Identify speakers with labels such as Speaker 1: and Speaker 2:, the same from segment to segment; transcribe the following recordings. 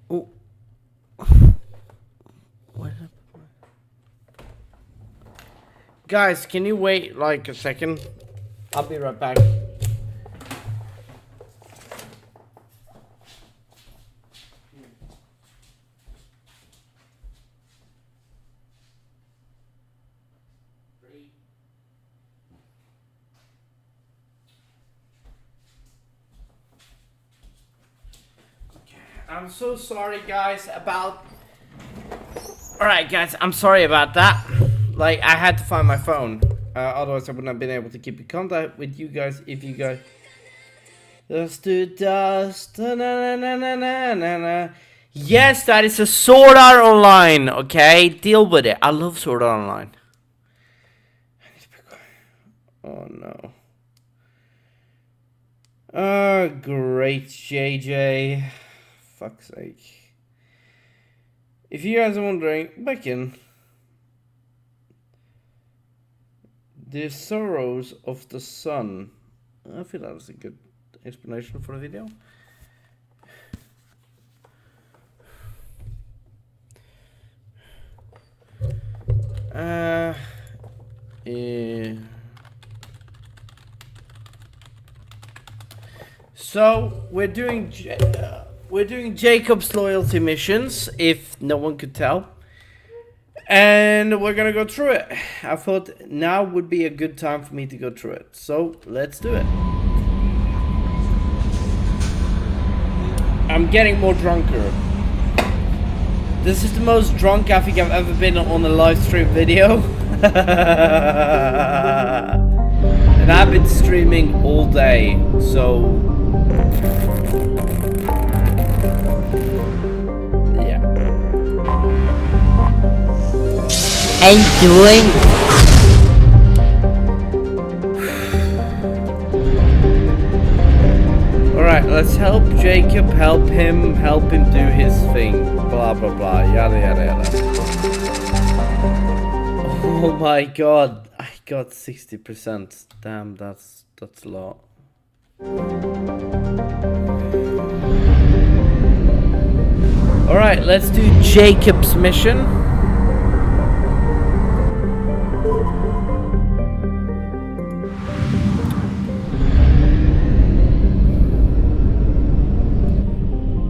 Speaker 1: Oh. What happened? Guys, can you wait like a second? I'll be right back. I'm so sorry, guys, about... Alright, guys, I'm sorry about that. Like, I had to find my phone. Otherwise, I wouldn't have been able to keep in contact with you guys if you guys... Dust to dust. Na, na, na, na, na, na, na. Yes, that is a Sword Art Online, okay? Deal with it. I love Sword Art Online. I need to be quiet. Oh, no. Oh, great, JJ. Fuck's sake. If you guys are wondering, back in the sorrows of the sun. I feel that was a good explanation for the video. So we're doing Jacob's loyalty missions, if no one could tell, and we're gonna go through it. I thought now would be a good time for me to go through it, so let's do it. I'm getting more drunker. This is the most drunk I think I've ever been on a live stream video. And I've been streaming all day, so yeah.
Speaker 2: How you doing?
Speaker 1: Alright, let's help Jacob, help him do his thing. Blah blah blah, yada yada yada. Oh my god, I got 60%. Damn, that's a lot. Alright, let's do Jacob's mission.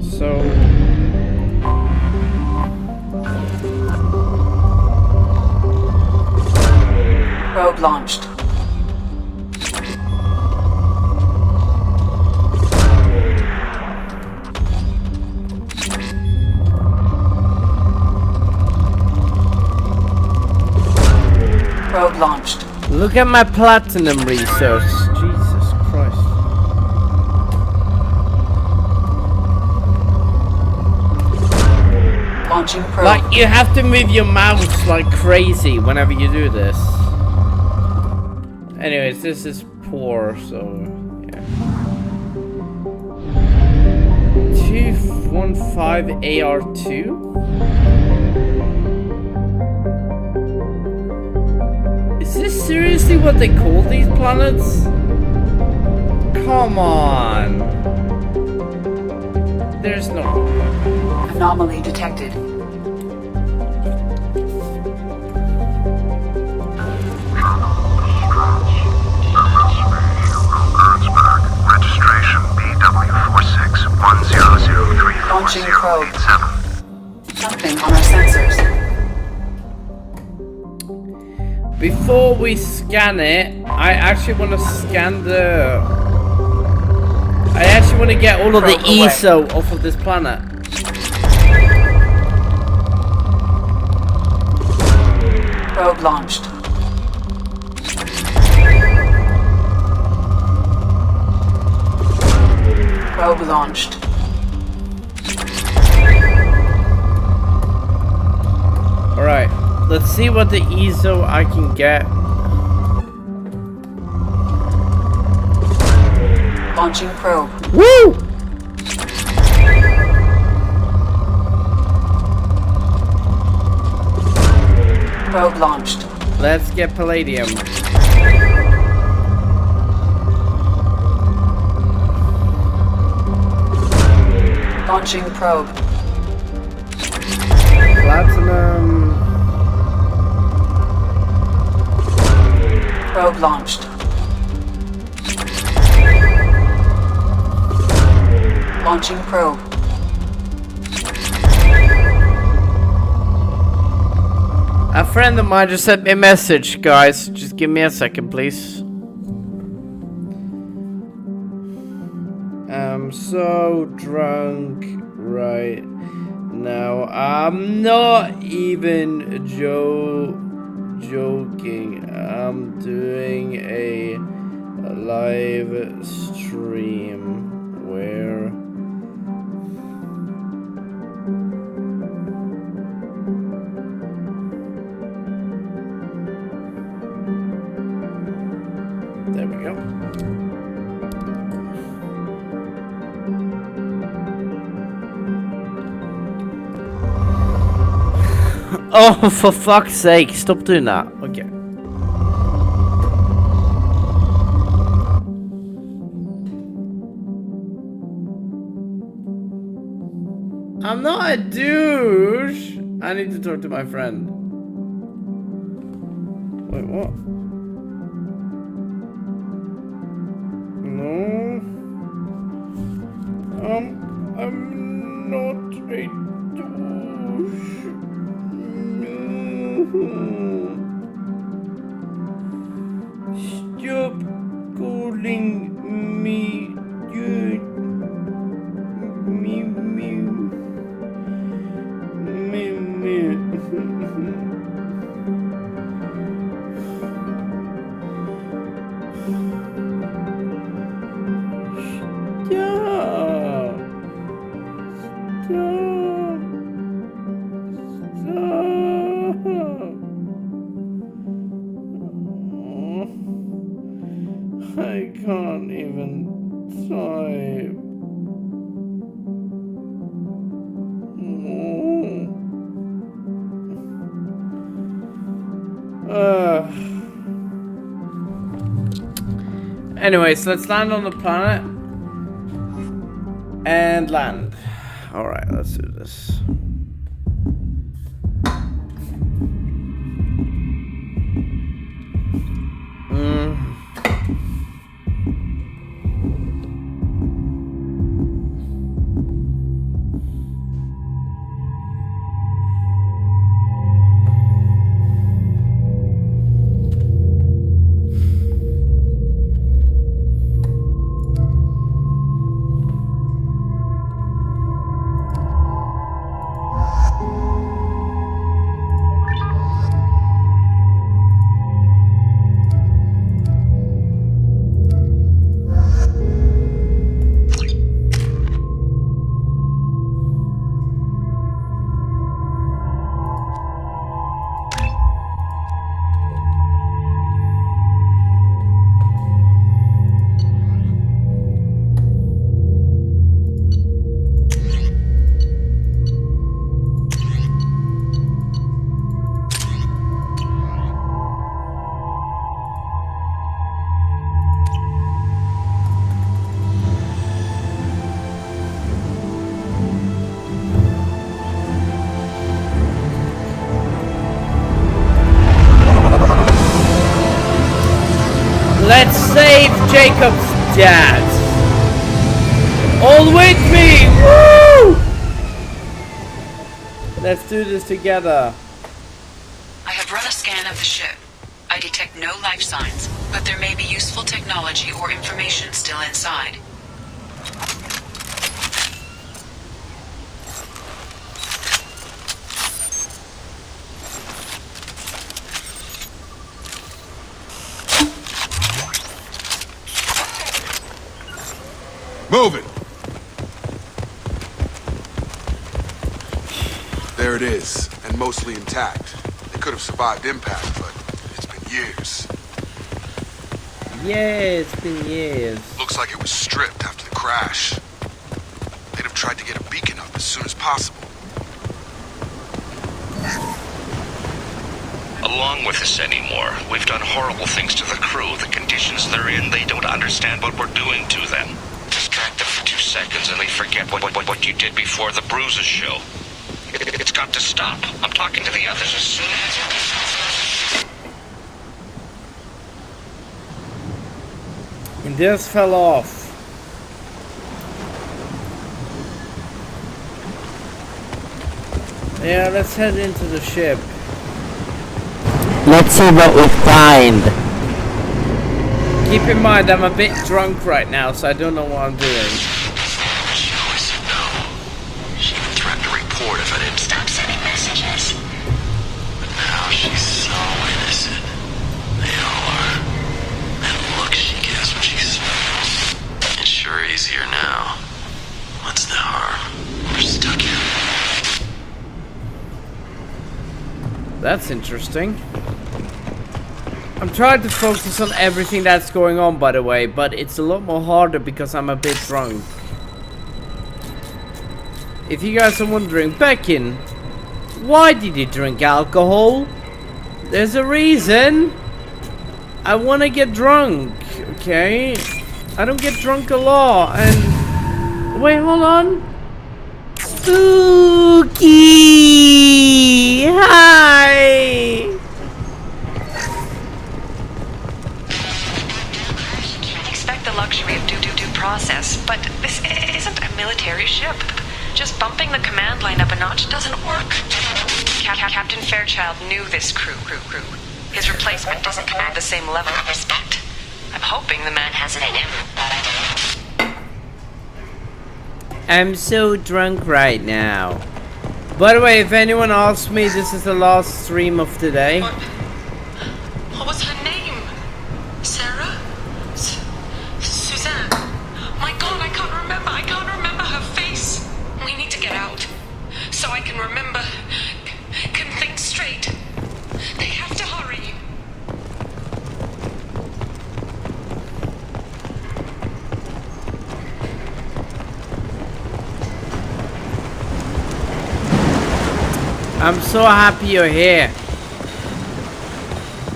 Speaker 1: So
Speaker 3: probe launched. Probe launched.
Speaker 1: Look at my platinum research. Jesus Christ.
Speaker 3: Launching probe.
Speaker 1: Like, you have to move your mouse like crazy whenever you do this. Anyways, this is poor, so yeah. 215 AR2? Is this seriously what they call these planets? Come on. There's no...
Speaker 3: Anomaly detected.
Speaker 4: Registration BW4610034087.
Speaker 3: Launching probe. Something on our sensors.
Speaker 1: Before we scan it, I actually want to scan the... I actually want to get all of the ESO off of this planet.
Speaker 3: Probe launched. Probe launched.
Speaker 1: Alright, let's see what the ESO I can get.
Speaker 3: Launching probe.
Speaker 1: Woo!
Speaker 3: Probe launched.
Speaker 1: Let's get palladium.
Speaker 3: Launching probe.
Speaker 1: platinum.
Speaker 3: Probe launched. Launching probe.
Speaker 1: A friend of mine just sent me a message, guys. Just give me a second, please. I'm so drunk right now. I'm not even joking. I'm doing a live stream where there we go. Oh, for fuck's sake, stop doing that. Okay. I'm not a douche. I need to talk to my friend. Wait, what? No. I'm not a douche. No. Stop calling me dude. Me. I can't even type. Anyways, let's land on the planet and land. All right, let's do this. Let's save Jacob's dad. All with me! Woo! Let's do this together.
Speaker 3: I have run a scan of the ship. I detect no life signs, but there may be useful technology or information still inside.
Speaker 4: Move it! There it is, and mostly intact. It could have survived impact, but it's been years.
Speaker 1: Yeah, it's been years.
Speaker 4: Looks like it was stripped after the crash. They'd have tried to get a beacon up as soon as possible.
Speaker 5: Along with us anymore. We've done horrible things to the crew. The conditions they're in, they don't understand what we're doing to them. Distract them for 2 seconds and they forget what you did before the bruises show. It's got to stop. I'm talking to the others as soon as...
Speaker 1: And this fell off. Yeah, let's head into the ship.
Speaker 2: Let's see what we find.
Speaker 1: Keep in mind, I'm a bit drunk right now, so I don't know what I'm doing.
Speaker 5: She always said no. She even threatened to report if I didn't stop sending messages. But now she's so innocent. They all are. That look she gives when she smiles. It's sure easier now. What's the harm? We're stuck here.
Speaker 1: That's interesting. I'm trying to focus on everything that's going on, by the way, but it's a lot more harder because I'm a bit drunk. If you guys are wondering, Beckin, why did you drink alcohol? There's a reason. I want to get drunk, okay? I don't get drunk a lot, and... Wait, hold on. Spooky! Hi!
Speaker 3: Expect the luxury of due process, but this isn't a military ship. Just bumping the command line up a notch doesn't work. Captain Fairchild knew this crew. His replacement doesn't command the same level of respect. I'm hoping the man has it in him.
Speaker 1: I'm so drunk right now. By the way, if anyone asks me, this is the last stream of the day.
Speaker 3: What was her name? Sarah? Suzanne? My God, I can't remember. I can't remember her face. We need to get out. So I can remember. Can think straight. They have to hurry.
Speaker 1: I'm so happy you're here.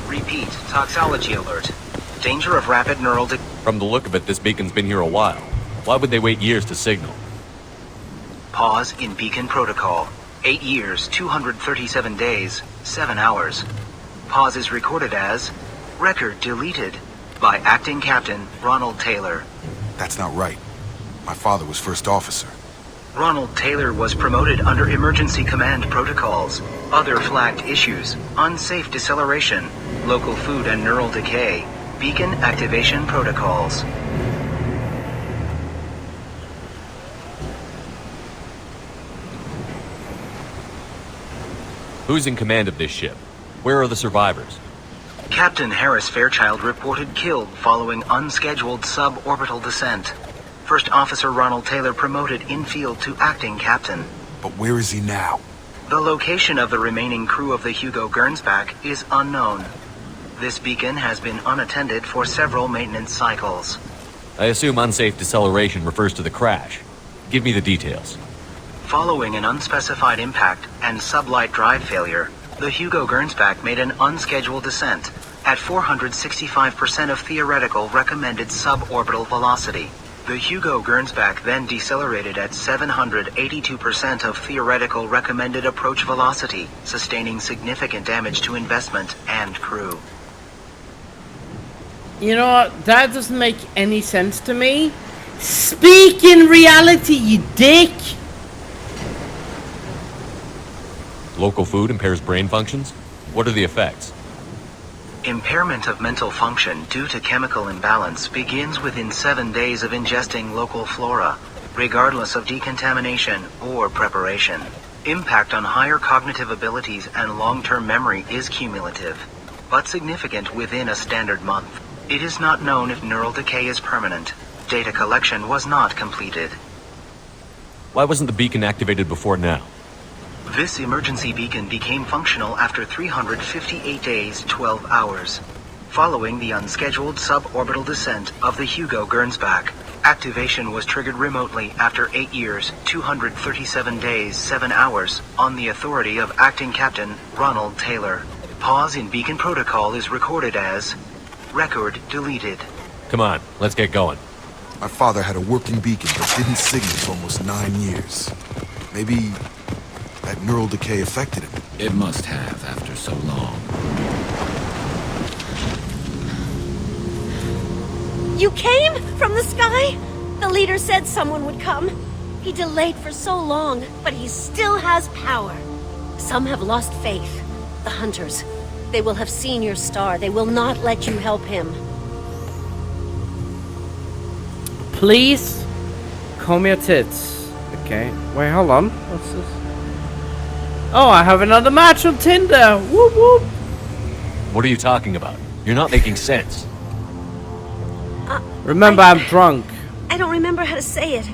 Speaker 6: Repeat, toxology alert. Danger of rapid neural
Speaker 7: From the look of it, this beacon's been here a while. Why would they wait years to signal?
Speaker 6: Pause in beacon protocol. 8 years, 237 days, 7 hours. Pause is recorded as record deleted by acting captain Ronald Taylor.
Speaker 4: That's not right. My father was first officer.
Speaker 6: Ronald Taylor was promoted under emergency command protocols. Other flagged issues: unsafe deceleration, local food and neural decay, beacon activation protocols.
Speaker 7: Who's in command of this ship? Where are the survivors?
Speaker 6: Captain Harris Fairchild reported killed following unscheduled suborbital descent. First Officer Ronald Taylor promoted in-field to acting captain.
Speaker 4: But where is he now?
Speaker 6: The location of the remaining crew of the Hugo Gernsback is unknown. This beacon has been unattended for several maintenance cycles.
Speaker 7: I assume unsafe deceleration refers to the crash. Give me the details.
Speaker 6: Following an unspecified impact and sublight drive failure, the Hugo Gernsback made an unscheduled descent at 465% of theoretical recommended suborbital velocity. The Hugo Gernsback then decelerated at 782% of theoretical recommended approach velocity, sustaining significant damage to investment and crew.
Speaker 1: You know what? That doesn't make any sense to me. Speak in reality, you dick!
Speaker 7: Local food impairs brain functions? What are the effects?
Speaker 6: Impairment of mental function due to chemical imbalance begins within 7 days of ingesting local flora, regardless of decontamination or preparation. Impact on higher cognitive abilities and long-term memory is cumulative, but significant within a standard month. It is not known if neural decay is permanent. Data collection was not completed.
Speaker 7: Why wasn't the beacon activated before now?
Speaker 6: This emergency beacon became functional after 358 days, 12 hours. Following the unscheduled suborbital descent of the Hugo Gernsback, activation was triggered remotely after 8 years, 237 days, 7 hours, on the authority of Acting Captain Ronald Taylor. Pause in beacon protocol is recorded as record deleted.
Speaker 7: Come on, let's get going.
Speaker 4: My father had a working beacon but didn't signal for almost 9 years. Maybe That neural decay affected him.
Speaker 5: It must have after so long.
Speaker 8: You came from the sky? The leader said someone would come. He delayed for so long, but he still has power. Some have lost faith. The hunters. They will have seen your star. They will not let you help him.
Speaker 1: Please, comb your tits. Okay. Wait, hold on. What's this? Oh, I have another match on Tinder. Whoop whoop.
Speaker 7: What are you talking about? You're not making sense.
Speaker 1: Remember, I'm drunk.
Speaker 8: I don't remember how to say it.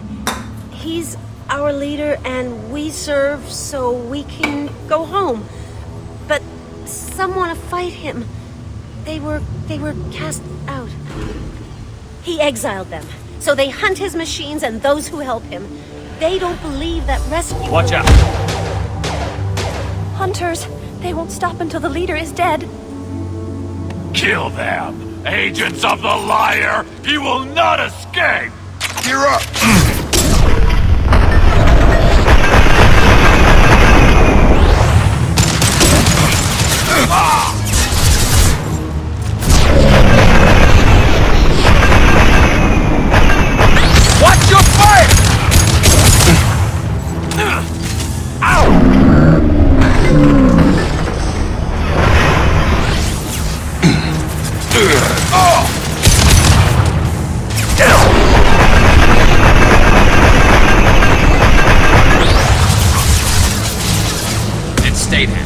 Speaker 8: He's our leader and we serve so we can go home. But some want to fight him. They were cast out. He exiled them. So they hunt his machines and those who help him. They don't believe that rescue...
Speaker 7: Watch out!
Speaker 8: Hunters, they won't stop until the leader is dead.
Speaker 5: Kill them! Agents of the liar! He will not escape!
Speaker 4: Gear up!
Speaker 5: Watch your fire! It stayed him.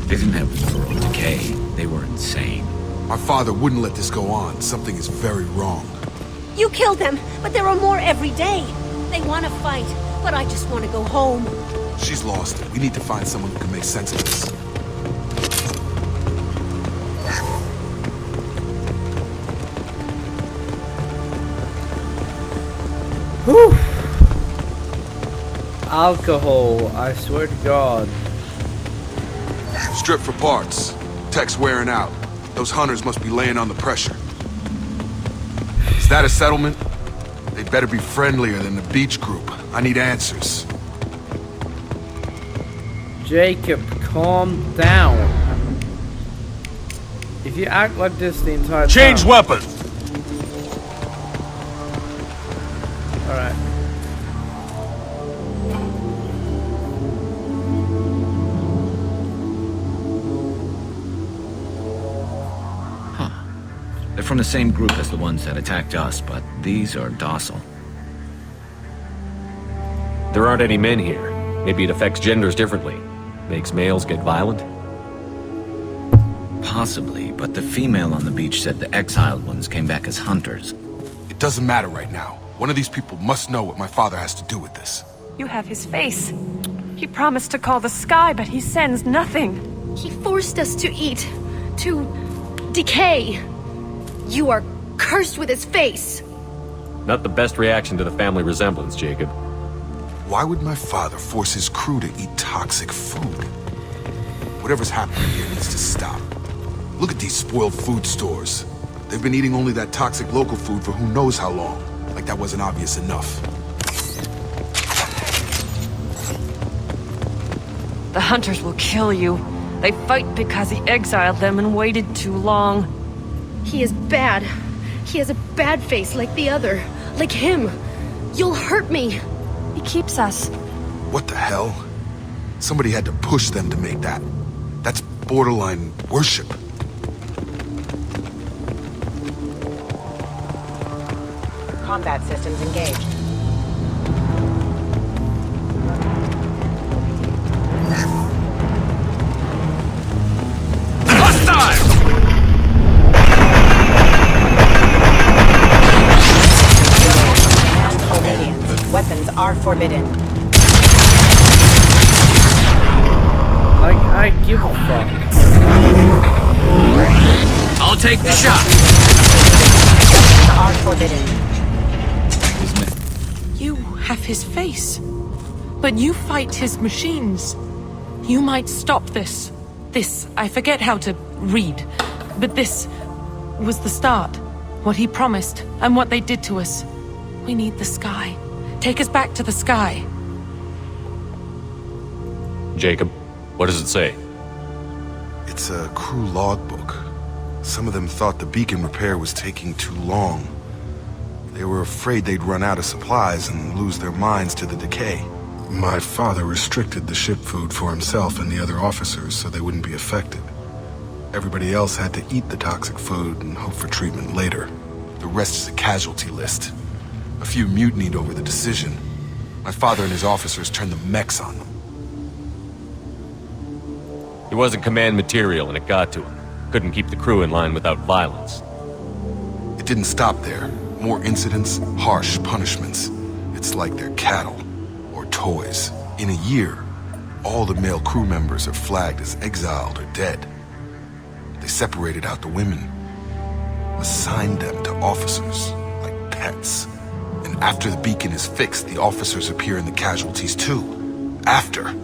Speaker 5: They didn't have neural decay. They were insane.
Speaker 4: My father wouldn't let this go on. Something is very wrong.
Speaker 8: You killed them, but there are more every day. They want to fight, but I just want to go home.
Speaker 4: She's lost it. We need to find someone who can make sense of this.
Speaker 1: Whew. Alcohol, I swear to God.
Speaker 4: Strip for parts. Tech's wearing out. Those hunters must be laying on the pressure. Is that a settlement? They'd better be friendlier than the beach group. I need answers.
Speaker 1: Jacob, calm down. If you act like this the entire time...
Speaker 5: Change weapons!
Speaker 1: Alright.
Speaker 5: They're from the same group as the ones that attacked us, but these are docile.
Speaker 7: There aren't any men here. Maybe it affects genders differently. Makes males get violent?
Speaker 5: Possibly, but the female on the beach said the exiled ones came back as hunters.
Speaker 4: It doesn't matter right now. One of these people must know what my father has to do with this.
Speaker 9: You have his face. He promised to call the sky, but he sends nothing.
Speaker 8: He forced us to eat, to decay. You are cursed with his face.
Speaker 7: Not the best reaction to the family resemblance, Jacob.
Speaker 4: Why would my father force his crew to eat toxic food? Whatever's happening here needs to stop. Look at these spoiled food stores. They've been eating only that toxic local food for who knows how long. Like that wasn't obvious enough.
Speaker 9: The hunters will kill you. They fight because he exiled them and waited too long.
Speaker 8: He is bad. He has a bad face like the other. Like him. You'll hurt me.
Speaker 9: He keeps us.
Speaker 4: What the hell? Somebody had to push them to make that. That's borderline worship.
Speaker 10: Combat systems engaged. Weapons are forbidden.
Speaker 1: Like, I give a fuck.
Speaker 5: I'll take the shot!
Speaker 10: Are forbidden.
Speaker 9: have his face. But you fight his machines. You might stop this. This, I forget how to read, but this was the start. What he promised, and what they did to us. We need the sky. Take us back to the sky.
Speaker 7: Jacob, what does it say?
Speaker 4: It's a crew logbook. Some of them thought the beacon repair was taking too long. They were afraid they'd run out of supplies and lose their minds to the decay. My father restricted the ship food for himself and the other officers so they wouldn't be affected. Everybody else had to eat the toxic food and hope for treatment later. The rest is a casualty list. A few mutinied over the decision. My father and his officers turned the mechs on them.
Speaker 7: He wasn't command material and it got to him. Couldn't keep the crew in line without violence.
Speaker 4: It didn't stop there. More incidents, harsh punishments. It's like they're cattle or toys. In a year, all the male crew members are flagged as exiled or dead. They separated out the women, assigned them to officers, like pets. And after the beacon is fixed, the officers appear in the casualties too. After.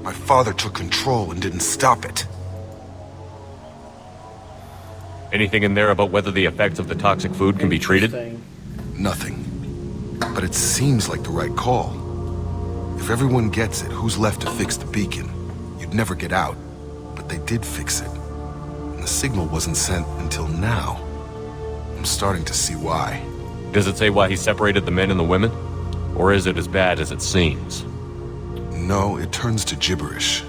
Speaker 4: My father took control and didn't stop it.
Speaker 7: Anything in there about whether the effects of the toxic food can be treated?
Speaker 4: Nothing. But it seems like the right call. If everyone gets it, who's left to fix the beacon? You'd never get out. But they did fix it. And the signal wasn't sent until now. I'm starting to see why.
Speaker 7: Does it say why he separated the men and the women? Or is it as bad as it seems?
Speaker 4: No, it turns to gibberish.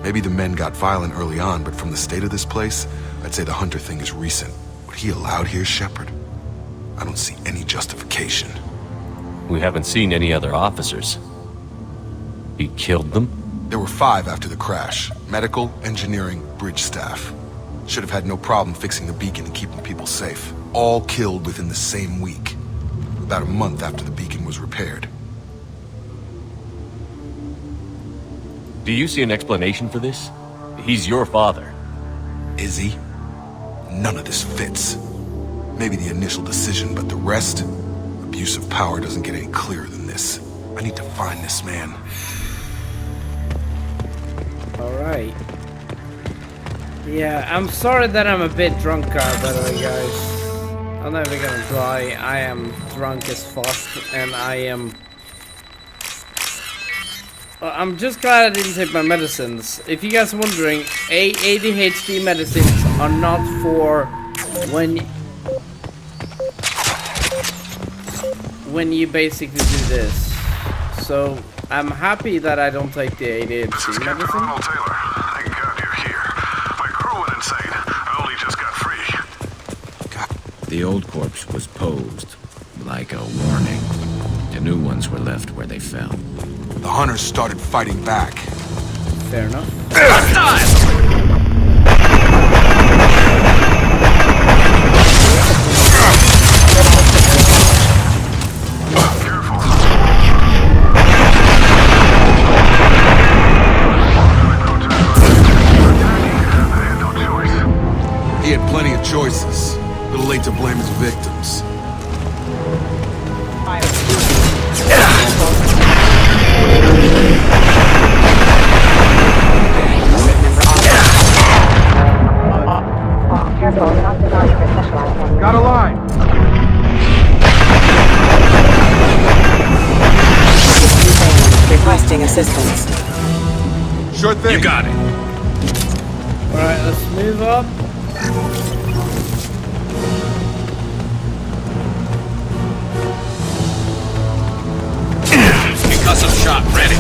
Speaker 4: Maybe the men got violent early on, but from the state of this place, I'd say the Hunter thing is recent. What he allowed here, Shepard? I don't see any justification.
Speaker 7: We haven't seen any other officers. He killed them?
Speaker 4: There were 5 after the crash. Medical, engineering, bridge staff. Should have had no problem fixing the beacon and keeping people safe. All killed within the same week. About a month after the beacon was repaired.
Speaker 7: Do you see an explanation for this? He's your father.
Speaker 4: Is he? None of this fits. Maybe the initial decision, but the rest? Abuse of power doesn't get any clearer than this. I need to find this man.
Speaker 1: Alright. Yeah, I'm sorry that I'm a bit drunk, by the way, guys. I'm never gonna lie, I am drunk as fuck, and I am... I'm just glad I didn't take my medicines. If you guys are wondering, ADHD medicines are not for when you basically do this. So I'm happy that I don't take the ADHD
Speaker 11: This is Captain
Speaker 1: medicine.
Speaker 11: Ronald Taylor. Thank God you're here. My crew went insane. I only just got free.
Speaker 12: The old corpse was posed like a warning. The new ones were left where they fell.
Speaker 4: The hunters started fighting back.
Speaker 1: Fair enough.
Speaker 4: He had plenty of choices. A little late to blame his victims.
Speaker 11: Got a line.
Speaker 10: Requesting assistance.
Speaker 4: Sure thing.
Speaker 12: You got it.
Speaker 1: Alright, let's move up.
Speaker 12: Concussive shot ready.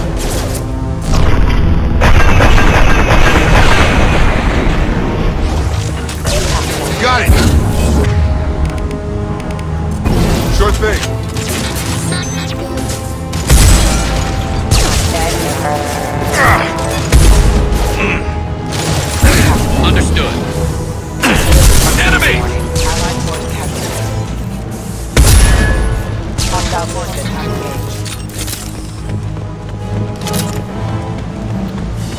Speaker 4: Got it. Sure thing.
Speaker 12: Understood. Enemy!
Speaker 10: Hostile forces engaged.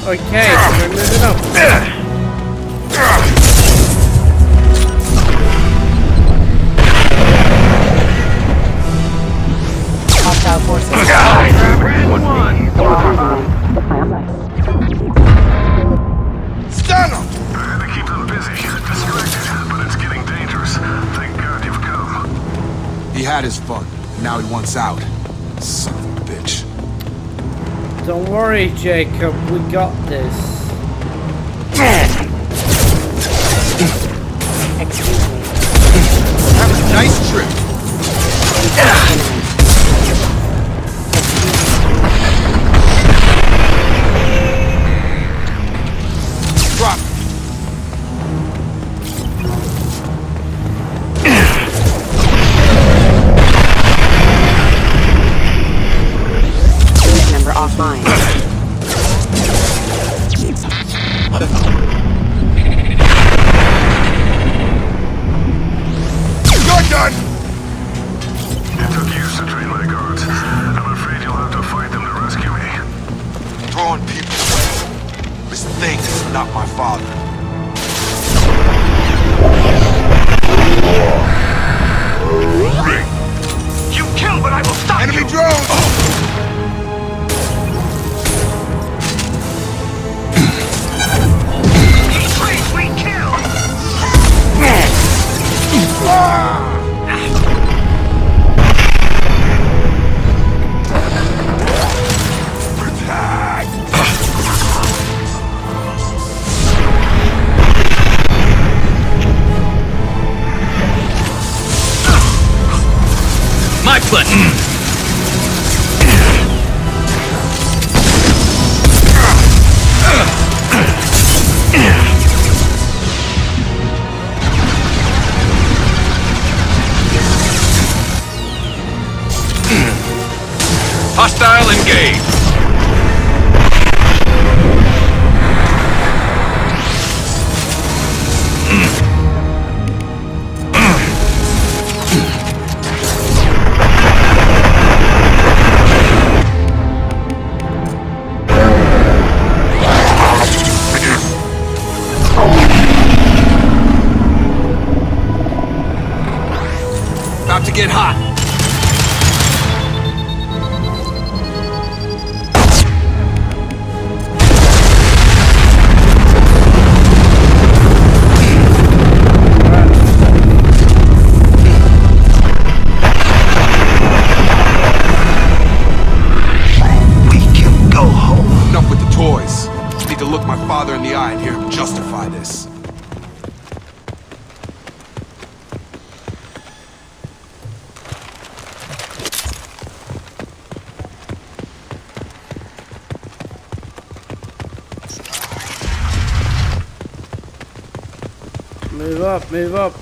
Speaker 1: Okay, so we're moving up.
Speaker 10: Hostile Hostile forces.
Speaker 4: Stun him!
Speaker 11: I had to keep them busy, distracted, but it's getting dangerous. Thank God you've come.
Speaker 4: He had his fun. Now he wants out. Son of a bitch.
Speaker 1: Don't worry, Jacob. We got this.
Speaker 10: Excuse me.
Speaker 4: Have a nice trip. Drop.
Speaker 10: Unit member offline.
Speaker 4: You're done!
Speaker 11: It took years to train my guards. I'm afraid you'll have to fight them to rescue me.
Speaker 4: Throwing people away. This thing is not my father.
Speaker 11: You kill, but I will stop
Speaker 4: Enemy drone!
Speaker 11: Please, we kill!
Speaker 12: My button! Hostile engaged!
Speaker 4: About to get hot.
Speaker 6: We can go home.
Speaker 4: Enough with the toys. Need to look my father in the eye and hear him justify this.
Speaker 1: Move up, move up.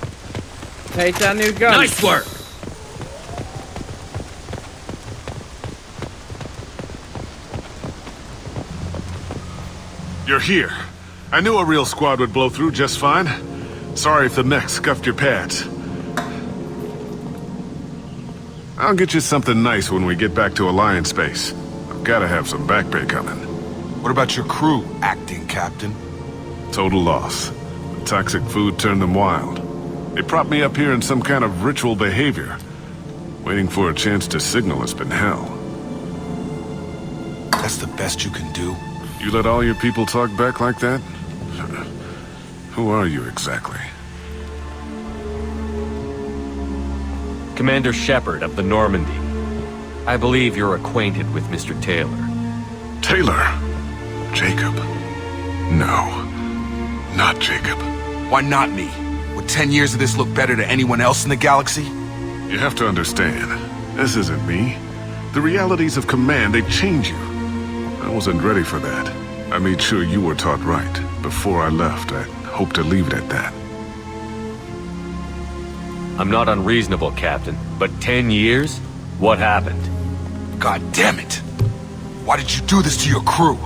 Speaker 1: Take that new gun.
Speaker 12: Nice work!
Speaker 11: You're here. I knew a real squad would blow through just fine. Sorry if the mech scuffed your pads. I'll get you something nice when we get back to Alliance Base. I've gotta have some back pay coming.
Speaker 4: What about your crew, acting captain?
Speaker 11: Total loss. The toxic food turned them wild. They propped me up here in some kind of ritual behavior. Waiting for a chance to signal has been hell.
Speaker 4: That's the best you can do?
Speaker 11: You let all your people talk back like that? Who are you exactly?
Speaker 7: Commander Shepard of the Normandy. I believe you're acquainted with Mr. Taylor.
Speaker 11: Taylor? Jacob? No. Not Jacob.
Speaker 4: Why not me? Would 10 years of this look better to anyone else in the galaxy?
Speaker 11: You have to understand, this isn't me. The realities of command, they change you. I wasn't ready for that. I made sure you were taught right. Before I left, I hoped to leave it at that.
Speaker 7: I'm not unreasonable, Captain, but 10 years? What happened?
Speaker 4: God damn it! Why did you do this to your crew?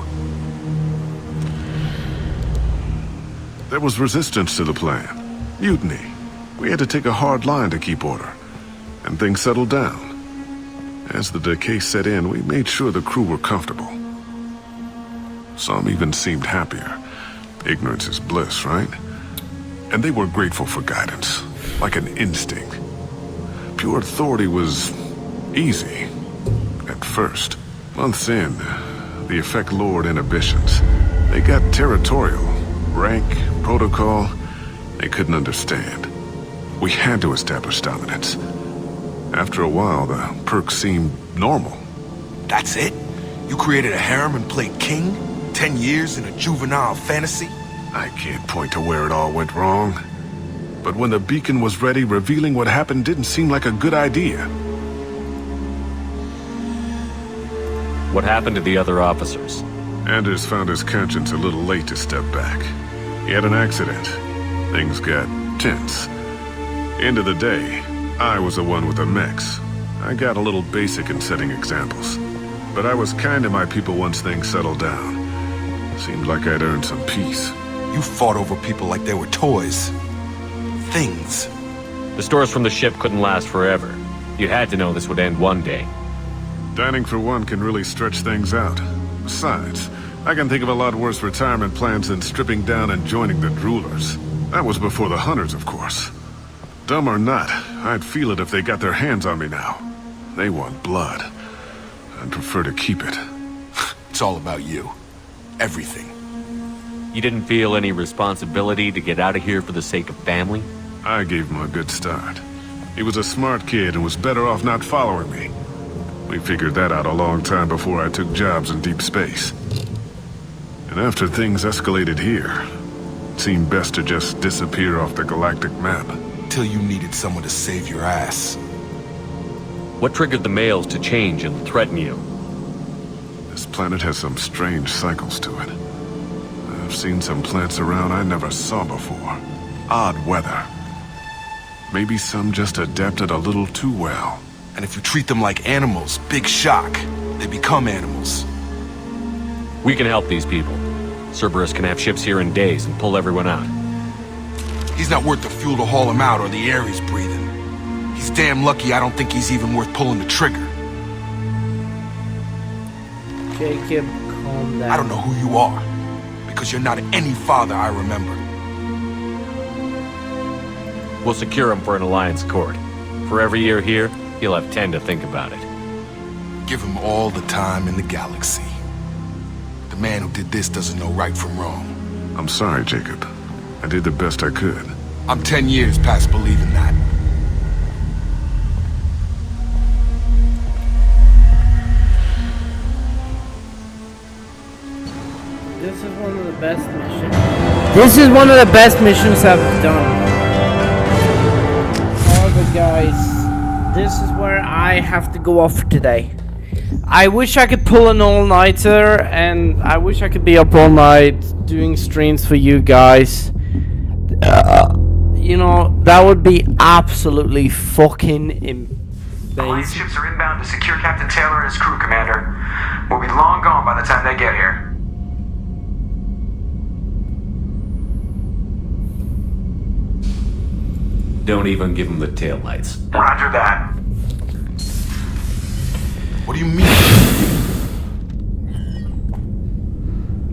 Speaker 11: There was resistance to the plan. Mutiny. We had to take a hard line to keep order. And things settled down. As the decay set in, we made sure the crew were comfortable. Some even seemed happier. Ignorance is bliss, right? And they were grateful for guidance, like an instinct. Pure authority was easy. at first. Months in, the effect lowered inhibitions. They got territorial. Rank, protocol, they couldn't understand. We had to establish dominance. After a while, the perks seemed normal.
Speaker 4: That's it? You created a harem and played king? 10 years in a juvenile fantasy?
Speaker 11: I can't point to where it all went wrong. But when the beacon was ready, revealing what happened didn't seem like a good idea.
Speaker 7: What happened to the other officers?
Speaker 11: Anders found his conscience a little late to step back. He had an accident. Things got tense. End of the day, I was the one with the mechs. I got a little basic in setting examples. But I was kind to my people once things settled down. Seemed like I'd earned some peace.
Speaker 4: You fought over people like they were toys. Things.
Speaker 7: The stores from the ship couldn't last forever. You had to know this would end one day.
Speaker 11: Dining for one can really stretch things out. Besides, I can think of a lot worse retirement plans than stripping down and joining the droolers. That was before the hunters, of course. Dumb or not, I'd feel it if they got their hands on me now. They want blood. I'd prefer to keep it.
Speaker 4: It's all about you. Everything.
Speaker 7: You didn't feel any responsibility to get out of here for the sake of family?
Speaker 11: I gave him a good start. He was a smart kid and was better off not following me. We figured that out a long time before I took jobs in deep space. And after things escalated here, it seemed best to just disappear off the galactic map.
Speaker 4: Till you needed someone to save your ass.
Speaker 7: What triggered the males to change and threaten you?
Speaker 11: This planet has some strange cycles to it. I've seen some plants around I never saw before. Odd weather. Maybe some just adapted a little too well.
Speaker 4: And if you treat them like animals, big shock. They become animals.
Speaker 7: We can help these people. Cerberus can have ships here in days and pull everyone out.
Speaker 4: He's not worth the fuel to haul him out or the air he's breathing. He's damn lucky I don't think he's even worth pulling the trigger.
Speaker 1: Jacob, calm down.
Speaker 4: I don't know who you are, because you're not any father I remember.
Speaker 7: We'll secure him for an alliance court. For every year here, he'll have 10 to think about it.
Speaker 4: Give him all the time in the galaxy. The man who did this doesn't know right from wrong.
Speaker 11: I'm sorry, Jacob. I did the best I could.
Speaker 4: I'm 10 years past believing that.
Speaker 1: This is one of the best missions. This is one of the best missions I've done. However, guys, this is where I have to go off today. I wish I could pull an all-nighter, and I wish I could be up all night doing streams for you guys. You know, that would be absolutely fucking amazing.
Speaker 6: Alliance ships are inbound to secure Captain Taylor and his crew, Commander. We'll be long gone by the time they get here.
Speaker 7: Don't even give him the taillights.
Speaker 6: Roger that.
Speaker 4: What do you mean?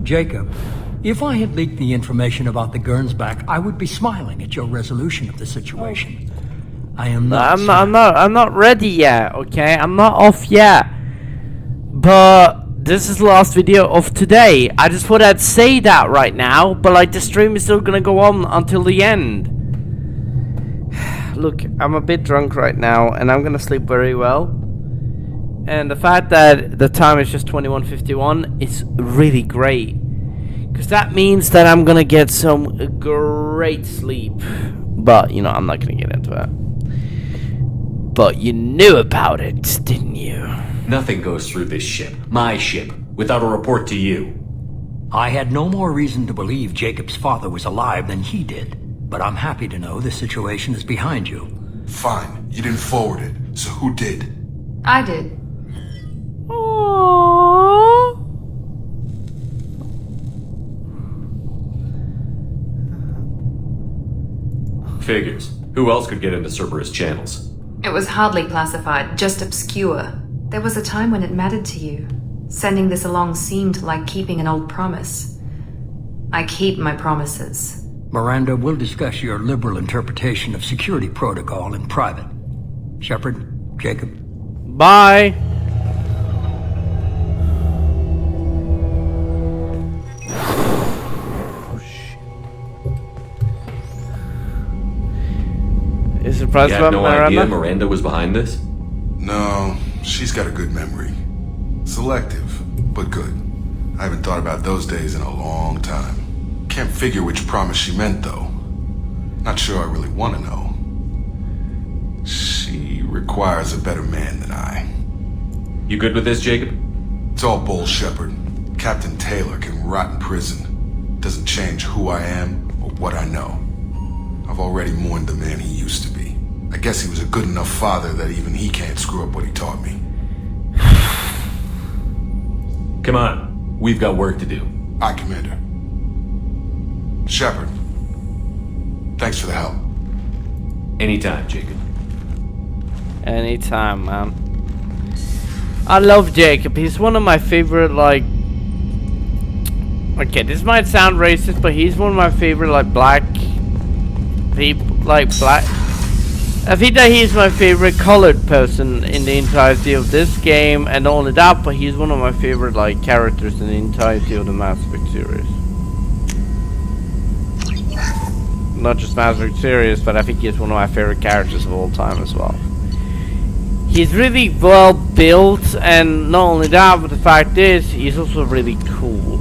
Speaker 13: Jacob, if I had leaked the information about the Gernsback, I would be smiling at your resolution of the situation. I am not.
Speaker 1: I'm not ready yet. Okay, I'm not off yet. But this is the last video of today. I just thought I'd say that right now. But like, the stream is still gonna go on until the end. Look, I'm a bit drunk right now, and I'm gonna sleep very well. And the fact that the time is just 21:51 is really great, because that means that I'm gonna get some great sleep. But you know, I'm not gonna get into it. But you knew about it, didn't you?
Speaker 7: Nothing goes through this ship, my ship, without a report to you.
Speaker 13: I had no more reason to believe Jacob's father was alive than he did. But I'm happy to know the situation is behind you.
Speaker 4: Fine, you didn't forward it, so who did?
Speaker 14: I did.
Speaker 1: Aww.
Speaker 7: Figures. Who else could get into Cerberus channels?
Speaker 14: It was hardly classified, just obscure. There was a time when it mattered to you. Sending this along seemed like keeping an old promise. I keep my promises.
Speaker 13: Miranda, we'll discuss your liberal interpretation of security protocol in private. Shepard, Jacob.
Speaker 1: Bye. You surprised
Speaker 7: You
Speaker 1: about
Speaker 7: had no idea
Speaker 1: Miranda?
Speaker 7: Miranda was behind this?
Speaker 4: No, she's got a good memory. Selective, but good. I haven't thought about those days in a long time. Can't figure which promise she meant, though. Not sure I really want to know. She requires a better man than I.
Speaker 7: You good with this, Jacob?
Speaker 4: It's all bull, Shepard. Captain Taylor can rot in prison. Doesn't change who I am or what I know. I've already mourned the man he used to be. I guess he was a good enough father that even he can't screw up what he taught me.
Speaker 7: Come on, we've got work to do.
Speaker 4: Aye, Commander. Shepard, thanks for the help.
Speaker 7: Anytime, Jacob.
Speaker 1: Anytime, man. I love Jacob. He's one of my favorite, like... Okay, this might sound racist, but he's one of my favorite, like, black people, like, black... I think that he's my favorite colored person in the entirety of this game, and not only that, but he's one of my favorite, like, characters in the entirety of the Mass Effect series. Not just Mass Effect series, but I think he's one of my favorite characters of all time as well. He's really well built, and not only that, but the fact is, he's also really cool.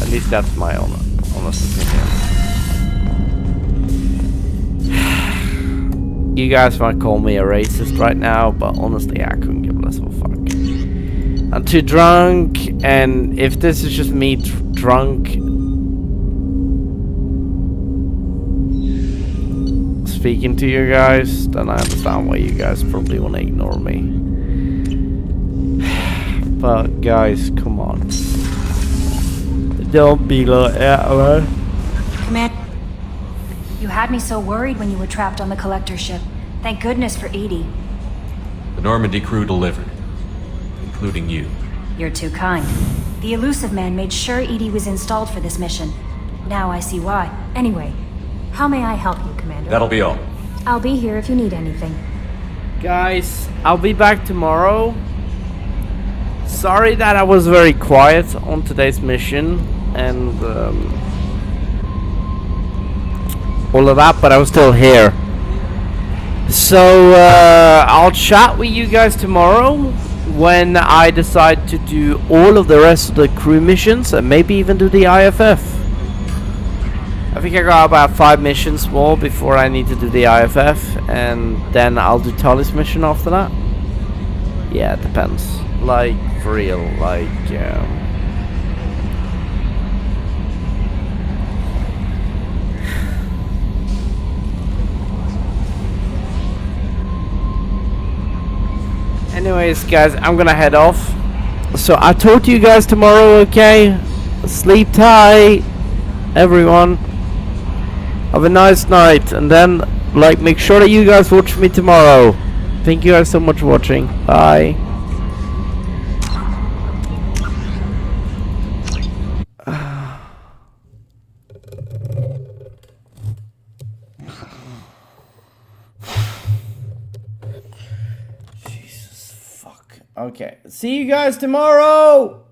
Speaker 1: At least that's my honest opinion. You guys might call me a racist right now, but honestly, I couldn't give less of a fuck. I'm too drunk, and if this is just me drunk speaking to you guys, then I understand why you guys probably want to ignore me. But guys, come on. Don't be like that, man.
Speaker 15: Command, you had me so worried when you were trapped on the collector ship. Thank goodness for Edie.
Speaker 7: The Normandy crew delivered, including you.
Speaker 15: You're too kind. The elusive man made sure Edie was installed for this mission. Now I see why. Anyway, how may I help you, Commander?
Speaker 7: That'll be all.
Speaker 15: I'll be here if you need anything.
Speaker 1: Guys, I'll be back tomorrow. Sorry that I was very quiet on today's mission and all of that, but I was still here. So I'll chat with you guys tomorrow when I decide to do all of the rest of the crew missions and maybe even do the IFF. I think I got about 5 missions more before I need to do the IFF, and then I'll do Tully's mission after that. Yeah, it depends. Like, for real, like, anyways, guys, I'm gonna head off. So I talk to you guys tomorrow, okay? Sleep tight, everyone. Have a nice night, and then, like, make sure that you guys watch me tomorrow. Thank you guys so much for watching. Bye. Jesus, fuck. Okay, see you guys tomorrow!